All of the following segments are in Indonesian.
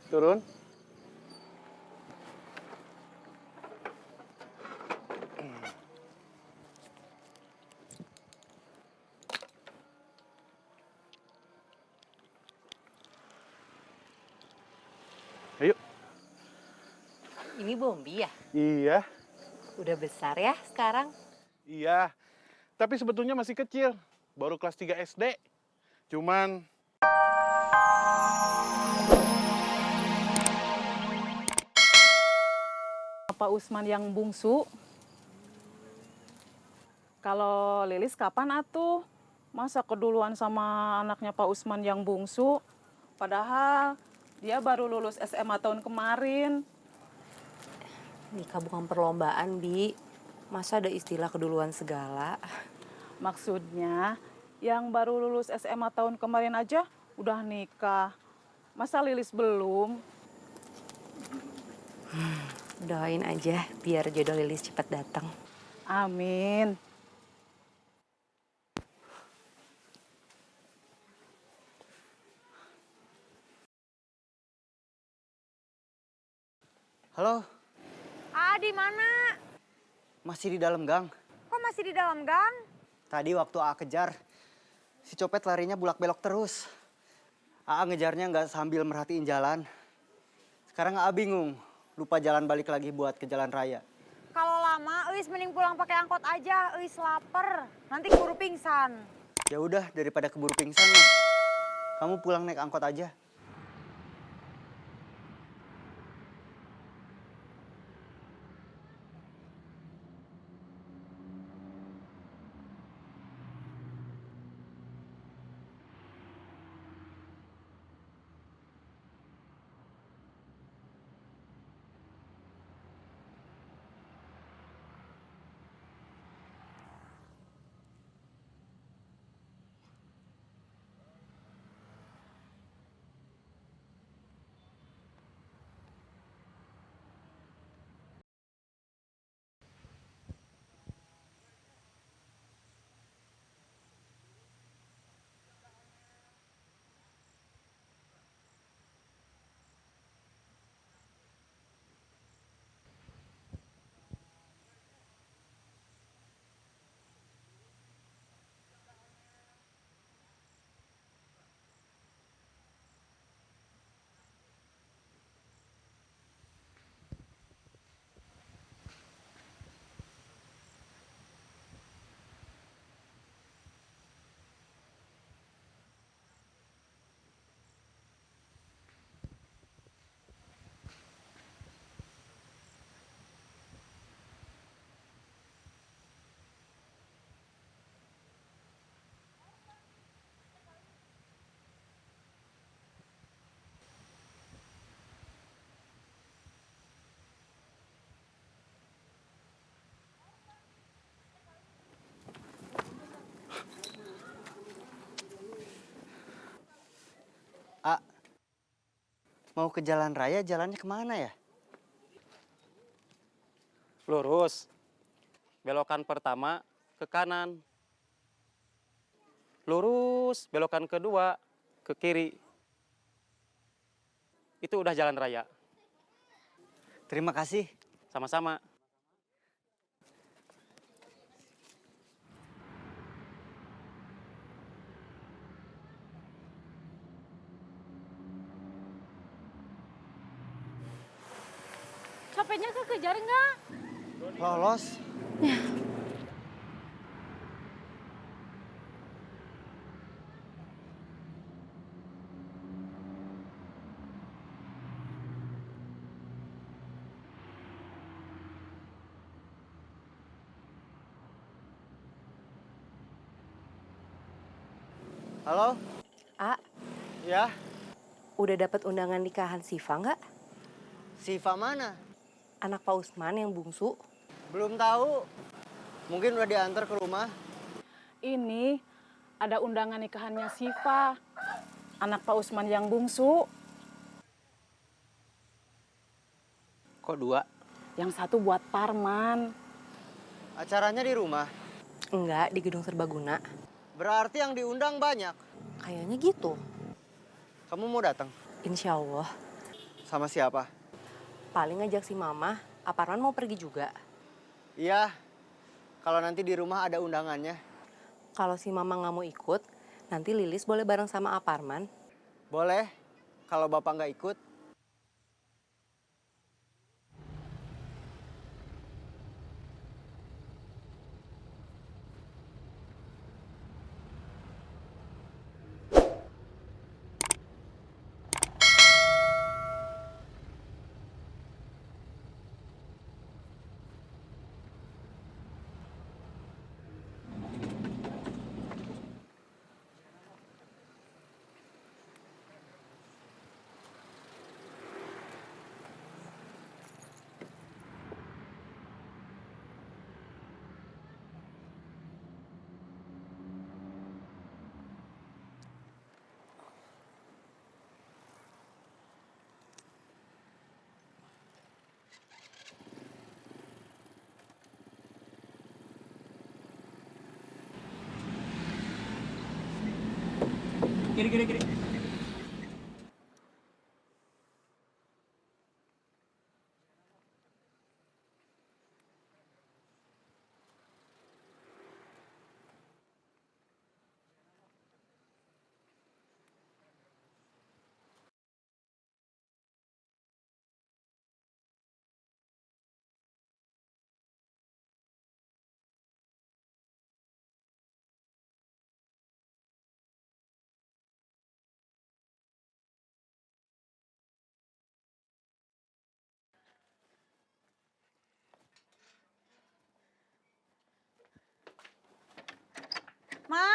Turun. Ayo. Ini Bombi ya? Iya, Udah besar ya sekarang? iya. Tapi sebetulnya masih kecil. Baru kelas 3 SD. Cuman Pak Usman yang bungsu. Kalau Lilis kapan atuh? Masa keduluan sama anaknya Pak Usman yang bungsu? Padahal dia baru lulus SMA tahun kemarin. Nikah bukan perlombaan, Bi. Masa ada istilah keduluan segala? Maksudnya yang baru lulus SMA tahun kemarin aja udah nikah. Masa Lilis belum? Doain aja biar jodoh Lilis cepat datang. Amin. Halo, Di mana? masih di dalam gang. Kok masih di dalam gang? Tadi waktu A kejar, si copet larinya bulak-belok terus. A ngejarnya nggak sambil merhatiin jalan. Sekarang A bingung, lupa jalan balik lagi buat ke jalan raya. Kalau lama, Eis mending pulang pakai angkot aja. Eis lapar. Nanti keburu pingsan. Ya udah, daripada keburu pingsan mah, kamu pulang naik angkot aja. A, mau ke jalan raya, jalannya kemana ya? Lurus. Belokan pertama ke kanan. Lurus, belokan kedua ke kiri. Itu udah jalan raya. Terima kasih. Sama-sama. Copetnya kekejar nggak? Lolos. Halo? A, Ya, udah dapat undangan nikahan Siva nggak? Siva mana? Anak Pak Usman yang bungsu. Belum tahu. Mungkin udah diantar ke rumah. Ini ada undangan nikahannya Siva, anak Pak Usman yang bungsu. Kok dua? Yang satu buat Parman. Acaranya di rumah. Enggak, di gedung serbaguna. Berarti yang diundang banyak. Kayaknya gitu. Kamu mau datang? Insya Allah. Sama siapa? Paling ngajak si Mama, Aparman mau pergi juga. Iya, kalau nanti di rumah ada undangannya. Kalau si Mama nggak mau ikut, nanti Lilis boleh bareng sama Aparman. Boleh, kalau Bapak nggak ikut. Kiri. Ma,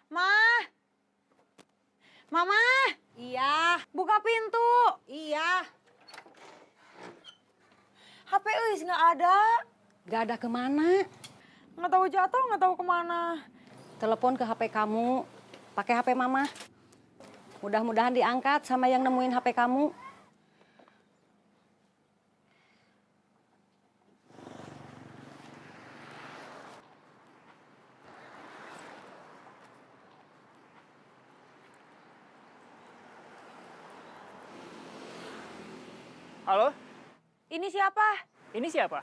Ma, Mama. Iya. Buka pintu. Iya. HP Eis nggak ada. Gak ada kemana? Nggak tahu jatuh, nggak tahu kemana. Telepon ke HP kamu, pakai HP mama. Mudah-mudahan diangkat sama yang nemuin HP kamu. Halo, Ini siapa? ini siapa?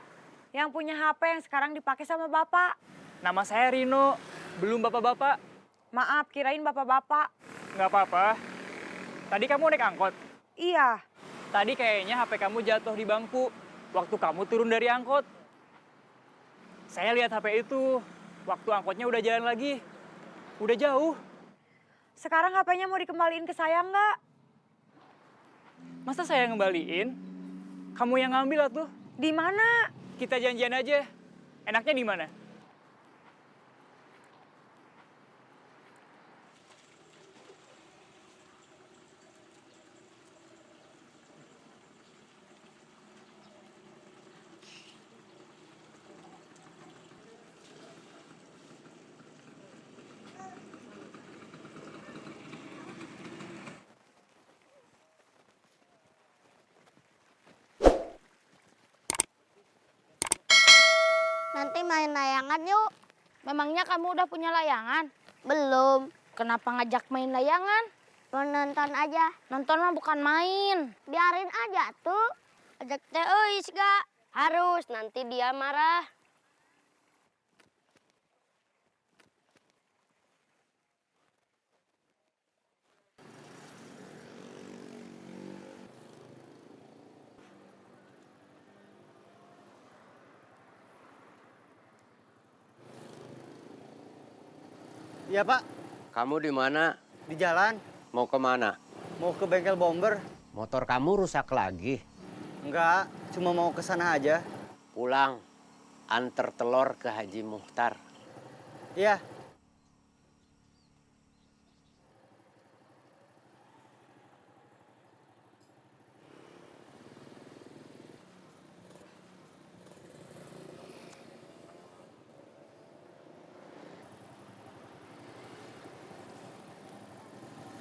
Yang punya HP yang sekarang dipakai sama Bapak. Nama saya Rino, belum bapak-bapak. Maaf, kirain Bapak-Bapak. Nggak apa-apa. Tadi kamu naik angkot. Iya. Tadi kayaknya HP kamu jatuh di bangku waktu kamu turun dari angkot. Saya lihat HP itu waktu angkotnya udah jalan lagi. Udah jauh. Sekarang HP-nya mau dikembaliin ke saya nggak? Masa saya ngembaliin? Kamu yang ngambil atuh. Di mana? Kita janjian aja. Enaknya di mana? Nanti main layangan yuk. Memangnya kamu udah punya layangan? Belum. Kenapa ngajak main layangan? Mau nonton aja. Nonton mah bukan main. Biarin aja tuh. Ajak Teh Eis gak? Harus, nanti dia marah. Iya Pak, Kamu di mana? di jalan. Mau kemana? Mau ke bengkel bomber. Motor kamu rusak lagi. Enggak, cuma mau ke sana aja. Pulang, antar telur ke Haji Muhtar. Iya.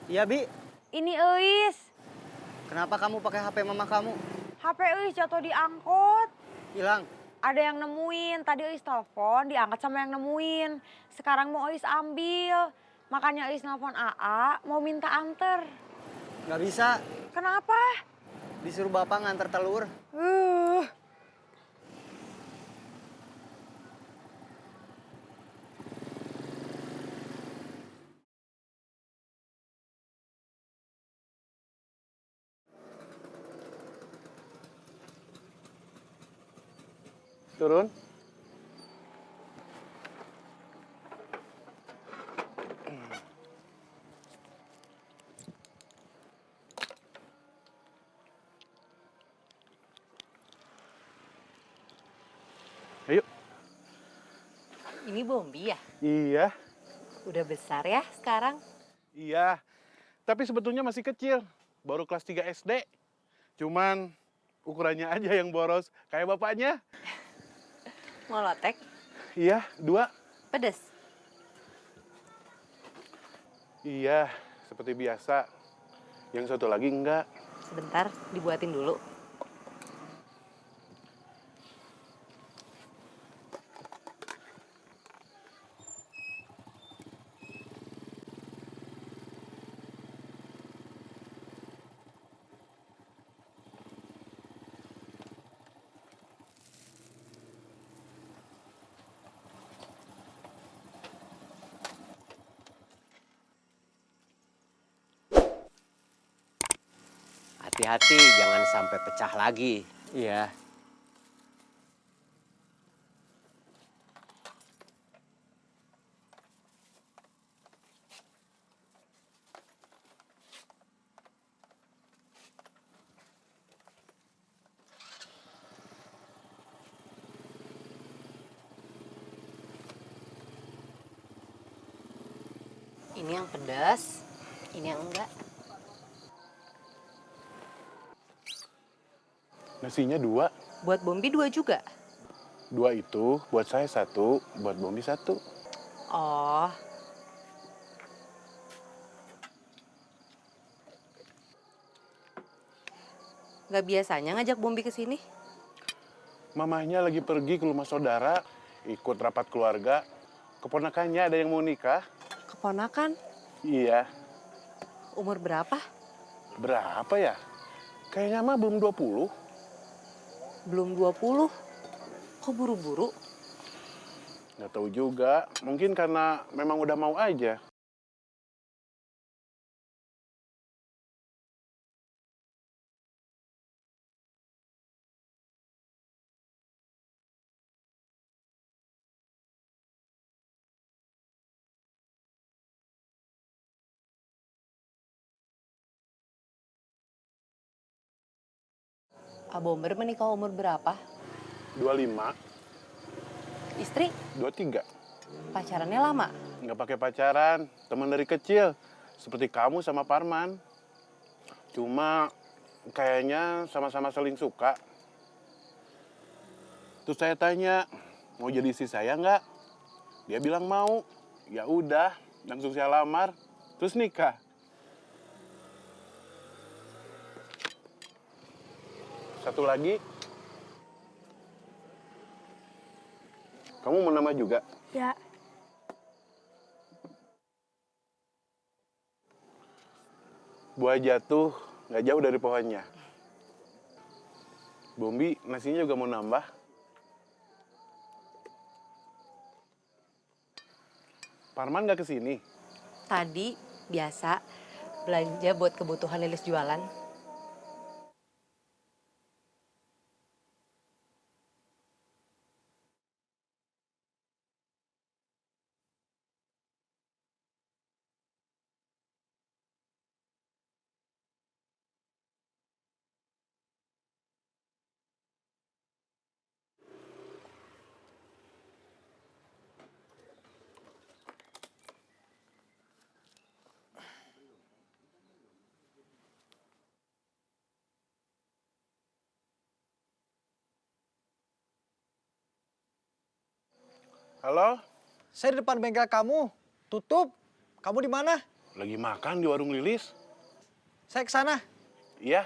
Iya, Bi. Ini Eis. Kenapa kamu pakai HP mama kamu? HP Eis jatuh di angkot. Hilang. Ada yang nemuin. Tadi Eis telepon, diangkat sama yang nemuin. Sekarang mau Eis ambil. Makanya Eis nelfon AA, mau minta anter. Nggak bisa. Kenapa? Disuruh bapak nganter telur. Turun. Ayo. Ini Bombi ya? Iya, Udah besar ya sekarang? iya. Tapi sebetulnya masih kecil. Baru kelas 3 SD. Cuman ukurannya aja yang boros. Kayak bapaknya. Mau lotek? Iya, 2. Pedes? Iya, seperti biasa. Yang satu lagi enggak. Sebentar, dibuatin dulu. Hati-hati, jangan sampai pecah lagi. Iya. Ini yang pedas, ini yang enggak. Nasinya 2. Buat Bombi 2 juga? 2 itu buat saya 1, buat Bombi 1. Oh, nggak biasanya ngajak Bombi ke sini? Mamahnya lagi pergi ke rumah saudara, ikut rapat keluarga. Keponakannya ada yang mau nikah. Keponakan? Iya. Umur berapa? Berapa ya? Kayaknya mah belum 20. Belum 20. Kok buru-buru? Nggak tahu juga. Mungkin karena memang udah mau aja. Abomber menikah umur berapa? 25, Istri? 23. Pacarannya lama? Nggak pakai pacaran, teman dari kecil. Seperti kamu sama Parman. Cuma kayaknya sama-sama saling suka. Terus saya tanya, mau jadi istri saya nggak? Dia bilang mau. Ya udah, langsung saya lamar, terus nikah. Satu lagi, kamu mau nama juga? Ya, Buah jatuh nggak jauh dari pohonnya. Bombi, nasinya juga mau nambah. Parman nggak kesini? Tadi biasa belanja buat kebutuhan Lilis jualan. Halo? Saya di depan bengkel kamu. Tutup. Kamu di mana? Lagi makan di warung Lilis? Saya ke sana. Iya.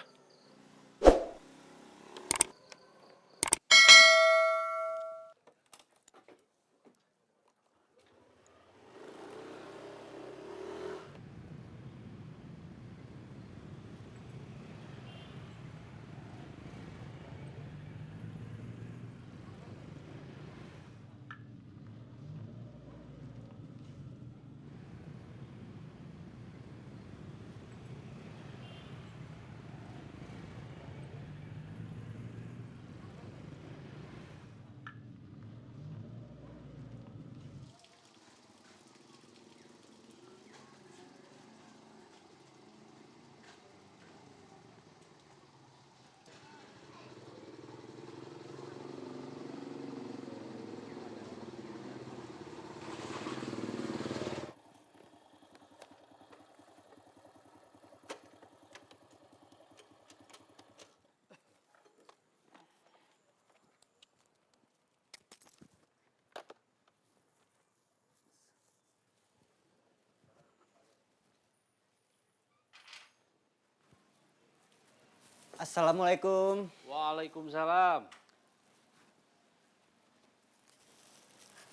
Assalamualaikum. Waalaikumsalam.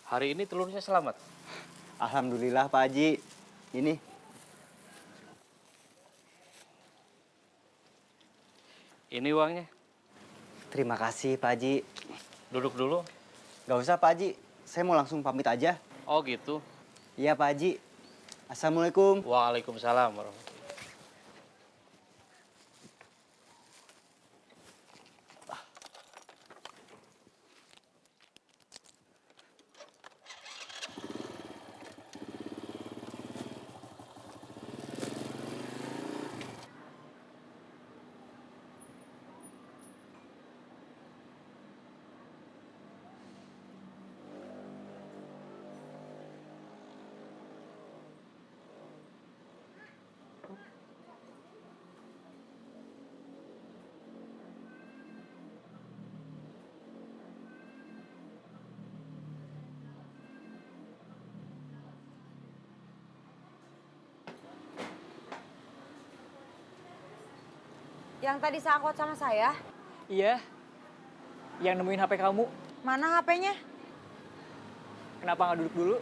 Hari ini telurnya selamat. Alhamdulillah Pak Haji. Ini. Ini uangnya. Terima kasih Pak Haji. Duduk dulu. Gak usah Pak Haji, saya mau langsung pamit aja. Oh gitu. Iya Pak Haji. Assalamualaikum. Waalaikumsalam warahmatullahi. Yang tadi seangkot sama saya, Iya. Yang nemuin HP kamu. mana HP-nya? Kenapa nggak duduk dulu?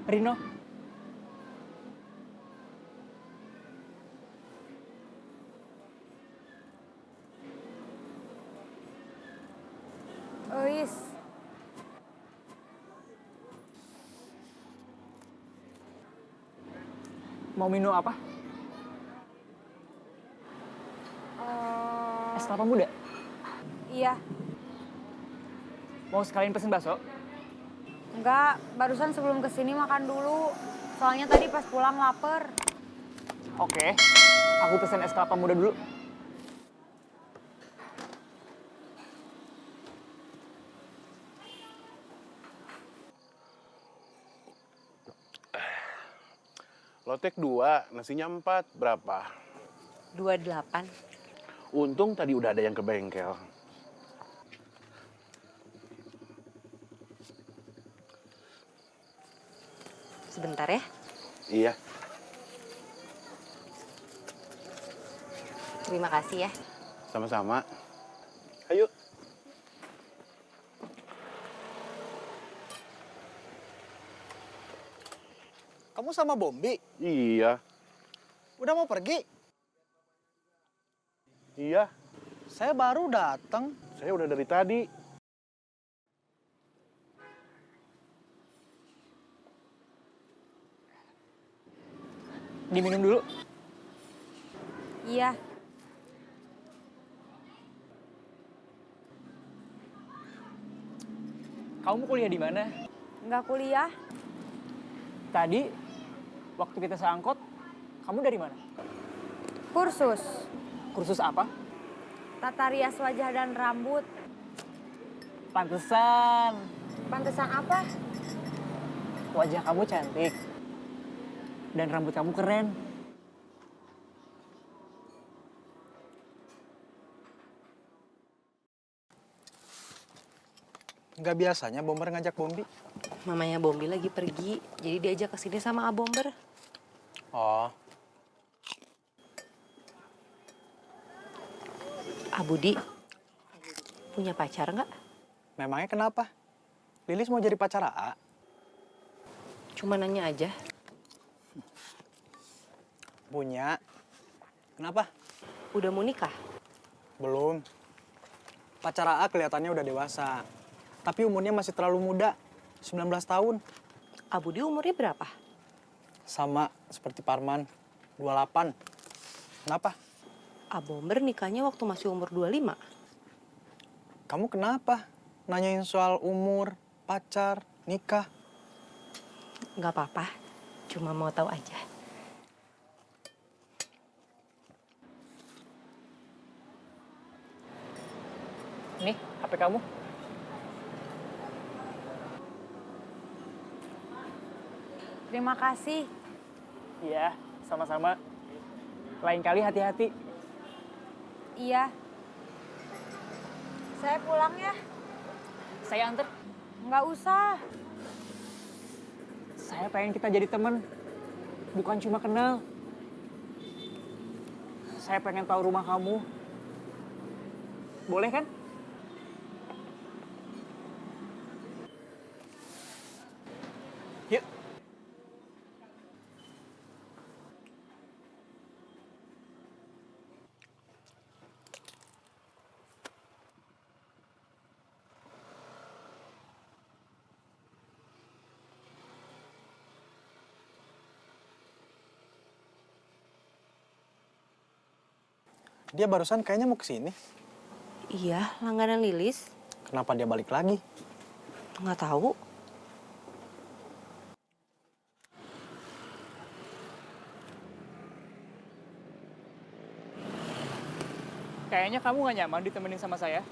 Rino, Uis, mau minum apa? Es kelapa muda? iya. Mau sekalian pesen bakso? Enggak, barusan sebelum kesini makan dulu. Soalnya tadi pas pulang lapar. Oke, aku pesen es kelapa muda dulu. Lotek 2, nasinya 4, berapa? 28. Untung tadi udah ada yang ke bengkel. Sebentar ya. Iya, Terima kasih ya. sama-sama. Ayo. Kamu sama Bombi? Iya, Udah mau pergi? iya. Saya baru datang. Saya udah dari tadi. Diminum dulu. Iya, Kamu kuliah di mana? nggak kuliah. Tadi, waktu kita seangkot, kamu dari mana? Kursus, Kursus apa? tata rias wajah dan rambut. Pantesan. Pantesan apa? Wajah kamu cantik. Dan rambut kamu keren. Nggak biasanya Bomber ngajak Bombi. Mamanya Bombi lagi pergi, jadi diajak ke sini sama Abomber. Oh, Abudi, punya pacar nggak? memangnya kenapa? Lilis mau jadi pacar AA? Cuma nanya aja. Punya. Kenapa? Udah mau nikah? Belum. Pacar AA kelihatannya udah dewasa. Tapi umurnya masih terlalu muda. 19 tahun. Abudi umurnya berapa? Sama seperti Parman. 28. Kenapa? Abomber nikahnya waktu masih umur 25. Kamu kenapa? Nanyain soal umur, pacar, nikah. Nggak apa-apa, cuma mau tahu aja. Nih, HP kamu. Terima kasih. Iya, sama-sama. Lain kali hati-hati. Iya. Saya pulang ya. Saya anter. Nggak usah. Saya pengen kita jadi temen, bukan cuma kenal. Saya pengen tahu rumah kamu. Boleh kan? Yuk. Dia barusan kayaknya mau kesini. Iya, langganan Lilis. Kenapa dia balik lagi? Nggak tahu. Kayaknya kamu gak nyaman ditemenin sama saya.